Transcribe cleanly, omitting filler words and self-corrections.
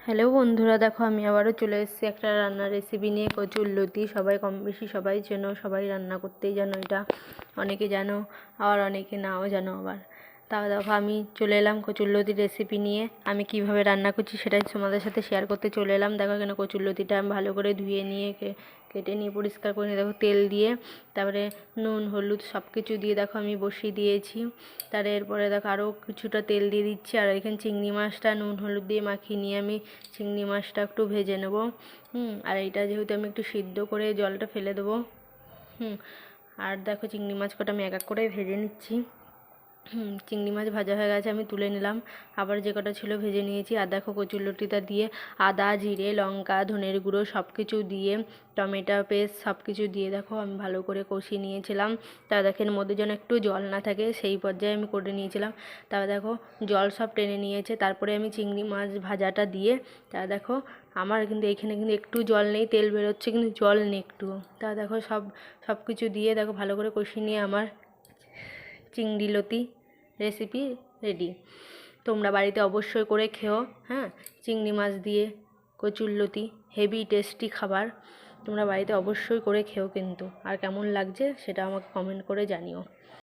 Hello বন্ধুরা, দেখো আমি আবারও চলে এসেছি একটা রান্নার রেসিপি নিয়ে। কচুরলতি সবাই কম বেশি সবাই চেনো, সবাই রান্না করতেই জানো। এটা অনেকে জানো আবার অনেকে নাও জানো। আবার তাও দেখো আমি চলে এলাম কচুরলতির রেসিপি নিয়ে। আমি কিভাবে রান্না করছি সেটাই তোমাদের সাথে শেয়ার করতে চলে এলাম। দেখো এখানে কচুরলতিটা আমি ভালো করে ধুয়ে নিয়ে কেটে নিয়ে পরিষ্কার করে নিয়ে দেখো তেল দিয়ে, তারপরে নুন হলুদ সব কিছু দিয়ে দেখো আমি বসিয়ে দিয়েছি। তার এরপরে দেখো আরও কিছুটা তেল দিয়ে দিচ্ছি। আর এখানে চিংড়ি মাছটা নুন হলুদ দিয়ে মাখিয়ে নিয়ে আমি চিংড়ি মাছটা একটু ভেজে নেব। আর এইটা যেহেতু আমি একটু সিদ্ধ করে জলটা ফেলে দেবো। আর দেখো চিংড়ি মাছ কটা আমি এক এক করে ভেজে নিচ্ছি। চিংড়ি মাছ ভাজা হয়ে গেছে, আমি তুলে নিলাম। আবার যে কটা ছিল ভেজে নিয়েছি। আর দেখো কচুরলতিটা দিয়ে আদা জিরে লঙ্কা ধনের গুঁড়ো সব কিছু দিয়ে টমেটো পেস্ট সব কিছু দিয়ে দেখো আমি ভালো করে কষিয়ে নিয়েছিলাম। তা দেখেন এর মধ্যে যেন একটু জল না থাকে সেই পর্যায়ে আমি করে নিয়েছিলাম। তারপর দেখো জল সব টেনে নিয়েছে। তারপরে আমি চিংড়ি মাছ ভাজাটা দিয়ে, তা দেখো আমার কিন্তু এখানে কিন্তু একটু জল নেই, তেল বেরোচ্ছে কিন্তু জল নেই একটু। তা দেখো সব কিছু দিয়ে দেখো ভালো করে কষিয়ে নিয়ে আমার চিংড়ি লতি রেসিপি রেডি। তোমরা বাড়িতে অবশ্যই করে খেও। চিংড়ি মাছ দিয়ে কচুরলতি হেভি টেস্টি খাবার। তোমরা বাড়িতে অবশ্যই করে খেও কিন্তু। আর কেমন লাগছে সেটা আমাকে কমেন্ট করে জানিও।